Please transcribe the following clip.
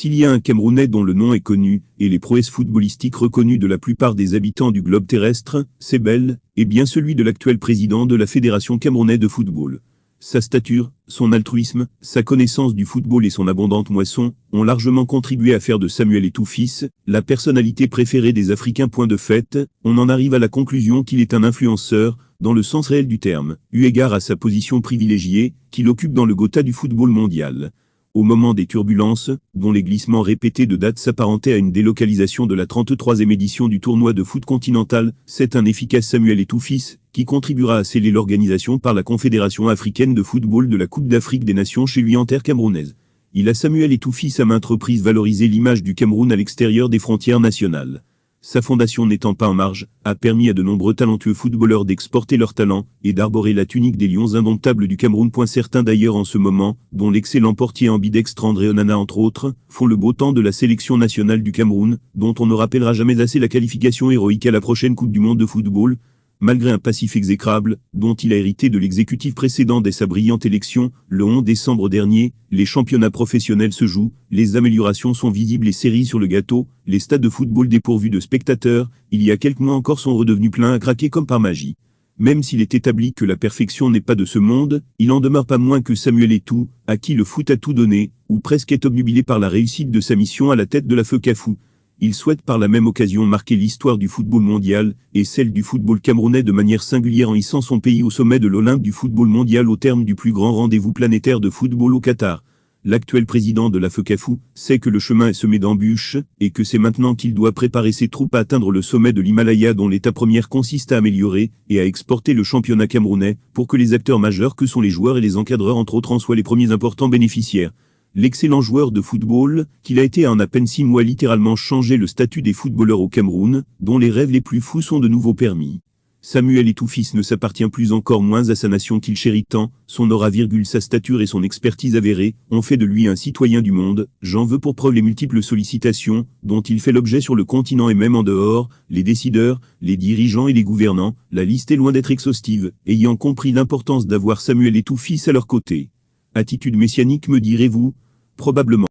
S'il y a un Camerounais dont le nom est connu, et les prouesses footballistiques reconnues de la plupart des habitants du globe terrestre, c'est bel et bien celui de l'actuel président de la Fédération camerounaise de football. Sa stature, son altruisme, sa connaissance du football et son abondante moisson ont largement contribué à faire de Samuel Eto'o-Fils la personnalité préférée des Africains. Point de fait, on en arrive à la conclusion qu'il est un influenceur, dans le sens réel du terme, eu égard à sa position privilégiée qu'il occupe dans le Gotha du football mondial. Au moment des turbulences, dont les glissements répétés de dates s'apparentaient à une délocalisation de la 33e édition du tournoi de foot continental, c'est un efficace Samuel Eto'o-Fils qui contribuera à sceller l'organisation par la Confédération africaine de football de la Coupe d'Afrique des Nations chez lui en terre camerounaise. Il a Samuel Eto'o-Fils à maintes reprises valorisé l'image du Cameroun à l'extérieur des frontières nationales. Sa fondation n'étant pas en marge, a permis à de nombreux talentueux footballeurs d'exporter leur talent et d'arborer la tunique des lions indomptables du Cameroun. Certains d'ailleurs en ce moment, dont l'excellent portier ambidextre André Onana entre autres, font le beau temps de la sélection nationale du Cameroun, dont on ne rappellera jamais assez la qualification héroïque à la prochaine Coupe du Monde de football, malgré un passif exécrable, dont il a hérité de l'exécutif précédent dès sa brillante élection, le 11 décembre dernier, les championnats professionnels se jouent, les améliorations sont visibles et séries sur le gâteau, les stades de football dépourvus de spectateurs, il y a quelques mois encore sont redevenus pleins à craquer comme par magie. Même s'il est établi que la perfection n'est pas de ce monde, il en demeure pas moins que Samuel Eto'o, à qui le foot a tout donné, ou presque est obnubilé par la réussite de sa mission à la tête de la FECAFOOT. Il souhaite par la même occasion marquer l'histoire du football mondial, et celle du football camerounais de manière singulière en hissant son pays au sommet de l'Olympe du football mondial au terme du plus grand rendez-vous planétaire de football au Qatar. L'actuel président de la FECAFOOT sait que le chemin est semé d'embûches, et que c'est maintenant qu'il doit préparer ses troupes à atteindre le sommet de l'Himalaya dont l'état première consiste à améliorer, et à exporter le championnat camerounais, pour que les acteurs majeurs que sont les joueurs et les encadreurs entre autres en soient les premiers importants bénéficiaires. L'excellent joueur de football, qu'il a été en à peine 6 mois a littéralement changé le statut des footballeurs au Cameroun, dont les rêves les plus fous sont de nouveau permis. Samuel Eto'o-Fils ne s'appartient plus encore moins à sa nation qu'il chérit tant, son aura, sa stature et son expertise avérée, ont fait de lui un citoyen du monde, j'en veux pour preuve les multiples sollicitations, dont il fait l'objet sur le continent et même en dehors, les décideurs, les dirigeants et les gouvernants, la liste est loin d'être exhaustive, ayant compris l'importance d'avoir Samuel Eto'o-Fils à leur côté. Attitude messianique me direz-vous? Probablement.